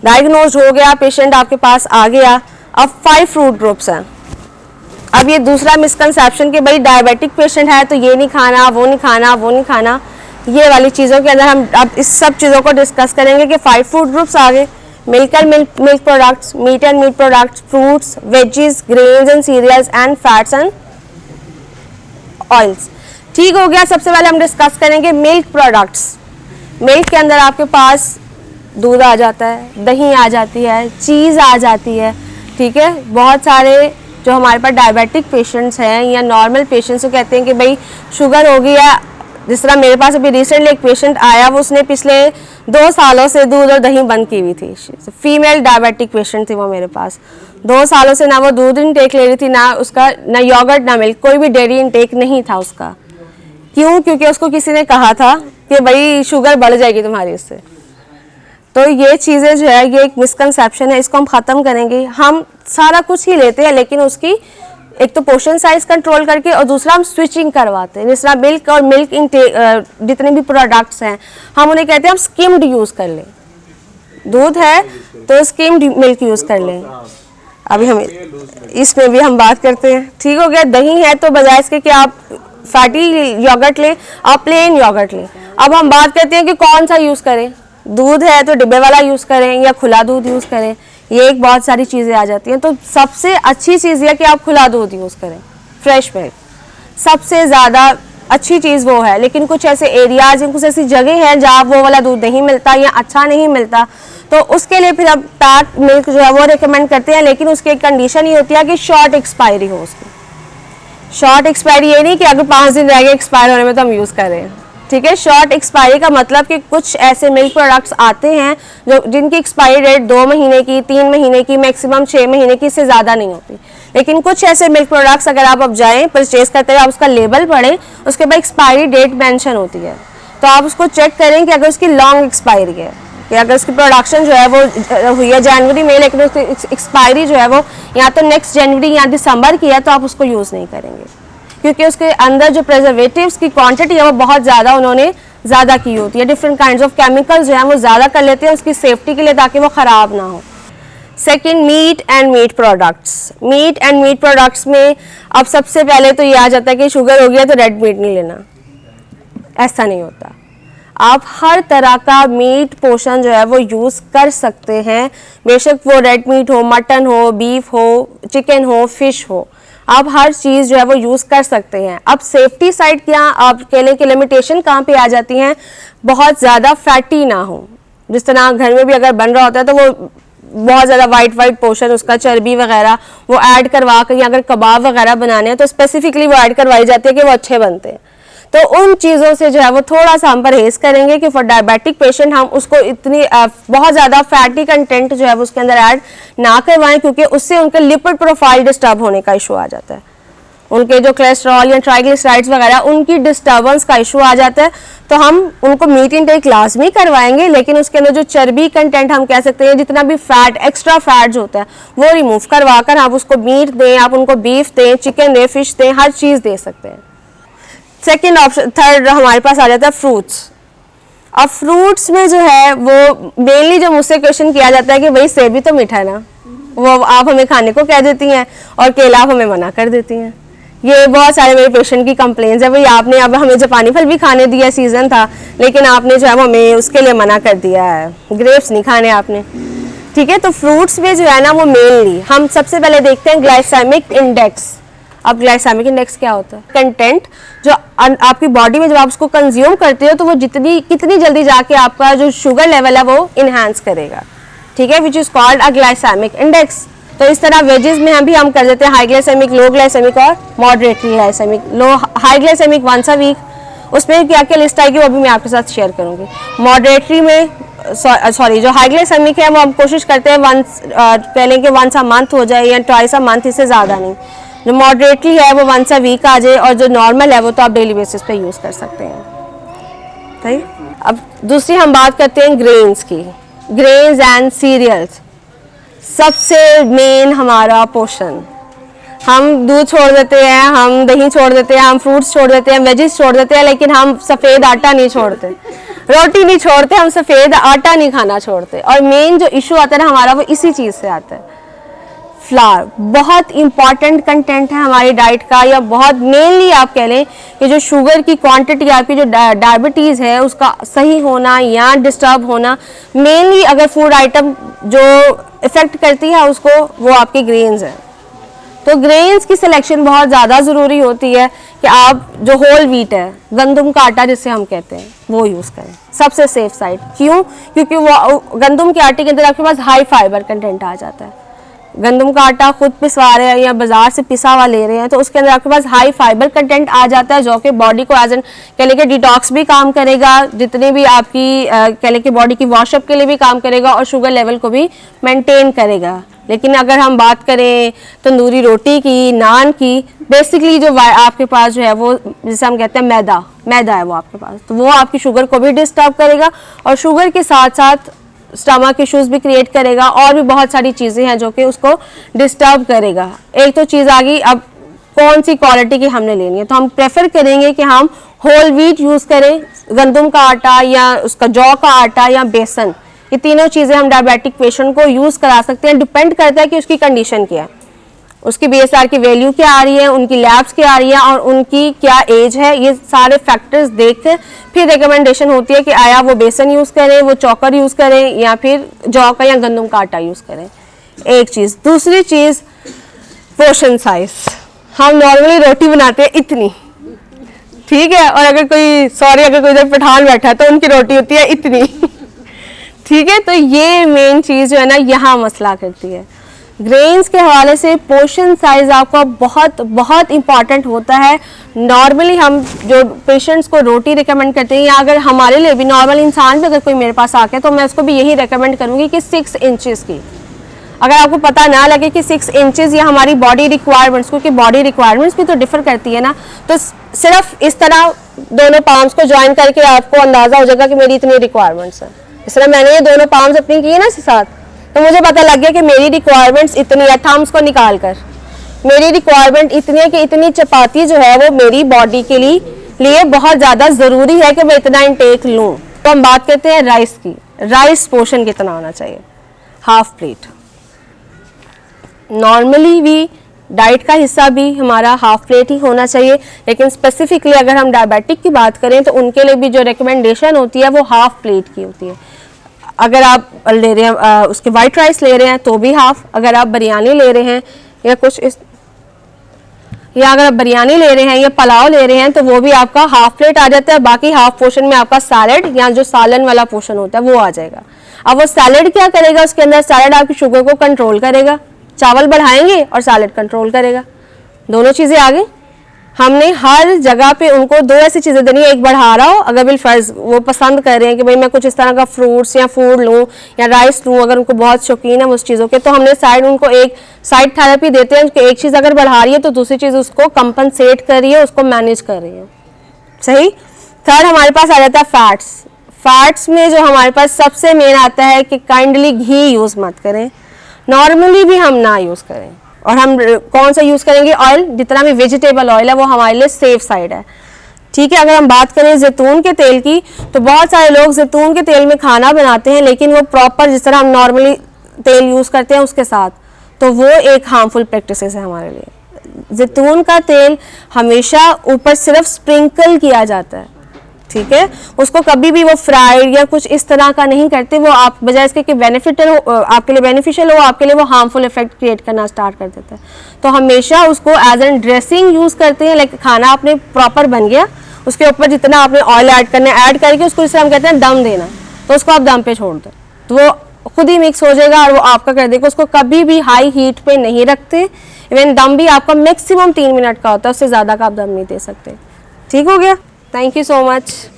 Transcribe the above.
Diagnose हो गया, patient आपके पास आ गया। अब 5 फ्रूट ग्रुप्स हैं। अब ये दूसरा मिसकंसेप्शन कि भाई डायबिटिक पेशेंट है तो ये नहीं खाना, वो नहीं खाना, वो नहीं खाना, ये वाली चीज़ों के अंदर हम अब इस सब चीज़ों को डिस्कस करेंगे कि 5 फूड ग्रुप्स आ गए। Milk and milk products, meat and meat products, fruits, veggies, grains and cereals and fats and oils. ठीक हो गया। सबसे पहले हम डिस्कस करेंगे मिल्क प्रोडक्ट्स। मिल्क के अंदर आपके पास दूध आ जाता है, दही आ जाती है, चीज़ आ जाती है। ठीक है, बहुत सारे जो हमारे पास डायबिटिक पेशेंट्स हैं या नॉर्मल पेशेंट्स को कहते हैं कि भाई शुगर हो गई है। जिस तरह मेरे पास अभी रिसेंटली एक पेशेंट आया, वो उसने पिछले 2 सालों से दूध और दही बंद की हुई थी। फीमेल डायबिटिक पेशेंट थी वो मेरे पास। 2 सालों से ना वो दूध इनटेक ले रही थी, ना उसका ना योगर्ट ना मिल्क, कोई भी डेयरी इनटेक नहीं था उसका। क्यों? क्योंकि उसको किसी ने कहा था कि भाई शुगर बढ़ जाएगी तुम्हारी इससे। तो ये चीज़ें जो है ये एक मिसकंसेप्शन है, इसको हम ख़त्म करेंगे। हम सारा कुछ ही लेते हैं लेकिन उसकी एक तो पोर्शन साइज कंट्रोल करके और दूसरा हम स्विचिंग करवाते हैं। जिस तरह मिल्क और मिल्क इनटेक जितने भी प्रोडक्ट्स हैं हम उन्हें कहते हैं हम स्किम्ड यूज़ कर लें। दूध है तो स्किम्ड मिल्क यूज़ कर लें। अभी हम इसमें भी हम बात करते हैं। ठीक हो गया। दही है तो बजाय इसके कि आप फैटी योगर्ट लें, आप प्लेन योगर्ट लें। अब हम बात करते हैं कि कौन सा यूज़ करें। दूध है तो डिब्बे वाला यूज़ करें या खुला दूध यूज़ करें, ये एक बहुत सारी चीज़ें आ जाती हैं। तो सबसे अच्छी चीज़ यह कि आप खुला दूध यूज़ करें, फ्रेश मिल्क सबसे ज़्यादा अच्छी चीज़ वो है। लेकिन कुछ ऐसे एरियाज हैं, कुछ ऐसी जगह हैं जहाँ वो वाला दूध नहीं मिलता या अच्छा नहीं मिलता, तो उसके लिए फिर अब पैक मिल्क जो है वो रिकमेंड करते हैं। लेकिन उसकी एक कंडीशन ये होती है कि शॉर्ट एक्सपायरी हो उसकी। शॉर्ट एक्सपायरी ये नहीं कि अगर 5 दिन रह गए एक्सपायर होने में तो हम यूज़ करें। ठीक है, शॉर्ट एक्सपायरी का मतलब कि कुछ ऐसे मिल्क प्रोडक्ट्स आते हैं जो जिनकी एक्सपायरी डेट 2 महीने की, 3 महीने की, मैक्सिमम 6 महीने की, इससे ज़्यादा नहीं होती। लेकिन कुछ ऐसे मिल्क प्रोडक्ट्स अगर आप अब जाएँ परचेज करते हुए आप उसका लेबल पढ़ें, उसके बाद एक्सपायरी डेट मेंशन होती है, तो आप उसको चेक करें कि अगर उसकी लॉन्ग एक्सपायरी है, कि अगर उसकी प्रोडक्शन जो है वो हुई है जनवरी में लेकिन उसकी एक्सपायरी जो है वो या तो नेक्स्ट जनवरी या दिसंबर की है, तो आप उसको यूज़ नहीं करेंगे क्योंकि उसके अंदर जो प्रिजर्वेटिव्स की क्वांटिटी है वो बहुत ज़्यादा उन्होंने ज़्यादा की होती है। डिफरेंट काइंड्स ऑफ केमिकल्स जो है वो ज़्यादा कर लेते हैं उसकी सेफ्टी के लिए ताकि वो ख़राब ना हो। Second, meat and meat products. Meat and meat products में अब सबसे पहले तो ये आ जाता है कि शुगर हो गया तो रेड मीट नहीं लेना, ऐसा नहीं होता। आप हर तरह का मीट पोर्शन जो है वो यूज़ कर सकते हैं, बेशक वो रेड मीट हो, मटन हो, बीफ हो, चिकन हो, फिश हो, आप हर चीज़ जो है वो यूज़ कर सकते हैं। अब सेफ्टी साइड क्या आप कहने की लिमिटेशन कहाँ पे आ जाती हैं, बहुत ज़्यादा फैटी ना हो। जिस तरह घर में भी अगर बन रहा होता है तो वो बहुत ज़्यादा वाइट पोर्शन उसका चर्बी वगैरह वो ऐड करवा कर, या अगर कबाब वगैरह बनाने हैं तो स्पेसिफिकली वो ऐड करवाई जाती है कि वो अच्छे बनते हैं। तो उन चीज़ों से जो है वो थोड़ा सा हम परहेज़ करेंगे कि फॉर डायबिटिक पेशेंट हम उसको इतनी बहुत ज़्यादा फैटी कंटेंट जो है वो उसके अंदर ऐड ना करवाएं, क्योंकि उससे उनके लिपिड प्रोफाइल डिस्टर्ब होने का इशू आ जाता है। उनके जो कोलेस्ट्रॉल या ट्राइग्लिसराइड्स वगैरह उनकी डिस्टर्बेंस का इशू आ जाता है। तो हम उनको मीट इनटेक लाजमी करवाएंगे, लेकिन उसके अंदर जो चर्बी कंटेंट हम कह सकते हैं, जितना भी फैट एक्स्ट्रा फैट जो होता है वो रिमूव करवा कर आप उसको मीट दें, आप उनको बीफ दें, चिकन दें, फिश दें, हर चीज़ दे सकते हैं। सेकेंड ऑप्शन, थर्ड हमारे पास आ जाता है फ्रूट्स। अब फ्रूट्स में जो है वो मेनली जो मुझसे क्वेश्चन किया जाता है कि भाई सेब भी तो मीठा है ना, वो आप हमें खाने को कह देती हैं और केला आप हमें मना कर देती हैं। ये बहुत सारे मेरे पेशेंट की कंप्लेंट्स है, भाई आपने अब हमें जापानी फल भी खाने दिया, सीजन था, लेकिन आपने जो है वो हमें उसके लिए मना कर दिया है, ग्रेप्स नहीं खाने आपने। ठीक है, तो फ्रूट्स में जो है ना वो मेनली हम सबसे पहले देखते हैं ग्लाइसेमिक इंडेक्स। अब ग्लाइसेमिक इंडेक्स क्या होता है? कंटेंट जो आपकी बॉडी में जब आप उसको कंज्यूम करते हो तो वो कितनी जल्दी जाके आपका जो शुगर लेवल है वो इनहेंस करेगा। ठीक है, which is called a glycemic index. तो इस तरह वेजेस में हम कर देते हैं हाई ग्लाइसेमिक, लो ग्लाइसेमिक और moderately glycemic. High glycemic once a week, उसमें क्या क्या लिस्ट आएगी वो भी मैं आपके साथ शेयर करूंगी। मॉडरेटली में जो हाई ग्लाइसेमिक है वो हम कोशिश करते हैं कह लें कि वंस अ मंथ हो जाए या ट्वाइस अ मंथ, इससे ज़्यादा नहीं। जो मॉडरेटली है वो वंस अ वीक आ जाए, और जो नॉर्मल है वो तो आप डेली बेसिस पे यूज़ कर सकते हैं। सही। अब दूसरी हम बात करते हैं ग्रेन्स की। ग्रेन्स एंड सीरियल्स सबसे मेन हमारा पोर्शन। हम दूध छोड़ देते हैं, हम दही छोड़ देते हैं, हम फ्रूट्स छोड़ देते हैं, वेजिस छोड़ देते हैं, लेकिन हम सफ़ेद आटा नहीं छोड़ते। रोटी नहीं छोड़ते हम, सफ़ेद आटा नहीं खाना छोड़ते। और मेन जो इशू आता है ना हमारा, वो इसी चीज़ से आता है। फ्लावर बहुत इंपॉर्टेंट कंटेंट है हमारी डाइट का, या बहुत मेनली आप कह लें कि जो शुगर की क्वांटिटी, आपकी जो डायबिटीज़ है उसका सही होना या डिस्टर्ब होना, मेनली अगर फूड आइटम जो इफ़ेक्ट करती है उसको, वो आपके ग्रेन्स है। तो ग्रेन्स की सिलेक्शन बहुत ज़्यादा ज़रूरी होती है कि आप जो होल व्हीट है, गंदम का आटा जिसे हम कहते हैं, वो यूज़ करें, सबसे सेफ साइड। क्यों? क्योंकि वो गंदम के आटे के अंदर आपके पास हाई फाइबर कंटेंट आ जाता है। गंदम का आटा खुद पिसवा रहे हैं या बाजार से पिसा हुआ ले रहे हैं, तो उसके अंदर आपके पास हाई फाइबर कंटेंट आ जाता है, जो कि बॉडी को एज एन कह लें कि डिटॉक्स भी काम करेगा, जितने भी आपकी कह लें कि बॉडी की वॉशअप के लिए भी काम करेगा, और शुगर लेवल को भी मेंटेन करेगा। लेकिन अगर हम बात करें तंदूरी रोटी की, नान की, बेसिकली जो आपके पास जो है वो जिसे हम कहते हैं मैदा है वो आपके पास, तो वो आपकी शुगर को भी डिस्टर्ब करेगा, और शुगर के साथ साथ स्टमक इश्यूज भी क्रिएट करेगा, और भी बहुत सारी चीज़ें हैं जो कि उसको डिस्टर्ब करेगा। एक तो चीज़ आ गई, अब कौन सी क्वालिटी की हमने लेनी है, तो हम प्रेफर करेंगे कि हम होल व्हीट यूज़ करें, गंदम का आटा या उसका जौ का आटा या बेसन, ये तीनों चीज़ें हम डायबिटिक पेशेंट को यूज़ करा सकते हैं। डिपेंड करता है कि उसकी कंडीशन क्या है, उसकी BSR की वैल्यू क्या आ रही है, उनकी लैब्स क्या आ रही है, और उनकी क्या एज है, ये सारे फैक्टर्स देख कर फिर रिकमेंडेशन होती है कि आया वो बेसन यूज़ करें, वो चॉकर यूज़ करें, या फिर जौ का या गंदम का आटा यूज़ करें। एक चीज़। दूसरी चीज़, पोर्शन साइज। हम नॉर्मली रोटी बनाते हैं इतनी, ठीक है, और अगर कोई इधर पठान बैठा है तो उनकी रोटी होती है इतनी ठीक है। तो ये मेन चीज़ जो है ना यहाँ मसला करती है। ग्रेन्स के हवाले से पोर्शन साइज आपका बहुत बहुत इंपॉर्टेंट होता है। नॉर्मली हम जो पेशेंट्स को रोटी रिकमेंड करते हैं, या अगर हमारे लिए भी नॉर्मल इंसान भी अगर कोई मेरे पास आके, तो मैं उसको भी यही रिकमेंड करूँगी कि 6 इंचेस की। अगर आपको पता ना लगे कि 6 इंचेस या हमारी बॉडी रिक्वायरमेंट्स, क्योंकि बॉडी रिक्वायरमेंट्स भी तो डिफर करती है ना, तो सिर्फ इस तरह दोनों पाम्स को ज्वाइन करके आपको अंदाज़ा हो जाएगा कि मेरी इतनी रिक्वायरमेंट्स हैं। इस तरह मैंने ये दोनों पाम्स अपनी किए ना साथ, तो मुझे पता लग गया कि मेरी रिक्वायरमेंट्स इतनी है। थम्स को निकाल कर मेरी रिक्वायरमेंट इतनी है कि इतनी चपाती जो है वो मेरी बॉडी के लिए बहुत ज़्यादा ज़रूरी है कि मैं इतना इंटेक लूँ। तो हम बात करते हैं राइस की। राइस पोर्शन कितना होना चाहिए? Half plate. नॉर्मली भी डाइट का हिस्सा भी हमारा हाफ प्लेट ही होना चाहिए, लेकिन स्पेसिफिकली अगर हम डायबिटिक की बात करें तो उनके लिए भी जो रिकमेंडेशन होती है वो हाफ प्लेट की होती है। अगर आप ले रहे हैं उसके वाइट राइस ले रहे हैं तो भी हाफ, अगर आप बिरयानी ले रहे हैं या अगर आप बिरयानी ले रहे हैं या पुलाव ले रहे हैं तो वो भी आपका हाफ प्लेट आ जाता है। बाकी हाफ पोर्शन में आपका सैलड या जो सालन वाला पोर्शन होता है वो आ जाएगा। अब वो सैलड क्या करेगा? उसके अंदर सैलड आपकी शुगर को कंट्रोल करेगा, चावल बढ़ाएंगे और सैलड कंट्रोल करेगा, दोनों चीज़ें आ गई। हमने हर जगह पे उनको दो ऐसी चीज़ें देनी है, एक बढ़ा रहा हो, अगर बिलफर्ज वो पसंद कर रहे हैं कि भाई मैं कुछ इस तरह का फ्रूट्स या फूड लूँ या राइस लूँ, अगर उनको बहुत शौकीन है उस चीज़ों के, तो हमने उनको एक साइड थेरेपी देते हैं कि एक चीज़ अगर बढ़ा रही है तो दूसरी चीज़ उसको कंपनसेट कर रही है, उसको मैनेज कर रही है। सही। थर्ड हमारे पास आ जाता है फैट्स। फैट्स में जो हमारे पास सबसे मेन आता है कि काइंडली घी यूज़ मत करें, नॉर्मली भी हम ना यूज़ करें, और हम कौन सा यूज़ करेंगे? ऑयल। जितना भी वेजिटेबल ऑयल है वो हमारे लिए सेफ साइड है, ठीक है। अगर हम बात करें जैतून के तेल की, तो बहुत सारे लोग जैतून के तेल में खाना बनाते हैं, लेकिन वो प्रॉपर जिस तरह हम नॉर्मली तेल यूज़ करते हैं उसके साथ, तो वो एक हार्मफुल प्रैक्टिस है हमारे लिए। जैतून का तेल हमेशा ऊपर सिर्फ स्प्रिंकल किया जाता है, ठीक है, उसको कभी भी वो फ्राइड या कुछ इस तरह का नहीं करते। वो आप बजाय इसके कि बेनिफिशियल हो, आपके लिए बेनिफिशियल हो, आपके लिए वो हार्मफुल इफेक्ट क्रिएट करना स्टार्ट कर देता है। तो हमेशा उसको एज एन ड्रेसिंग यूज़ करते हैं। लाइक खाना आपने प्रॉपर बन गया, उसके ऊपर जितना आपने ऑयल ऐड करना है ऐड करके उसको, जिसे हम कहते हैं दम देना, तो उसको आप दम पे छोड़ दो तो वो खुद ही मिक्स हो जाएगा और वो आपका कर देगा। उसको कभी भी हाई हीट पे नहीं रखते। इवन दम भी आपका मैक्सिमम 3 मिनट का होता है, उससे ज़्यादा का आप दम नहीं दे सकते। ठीक हो गया? Thank you so much.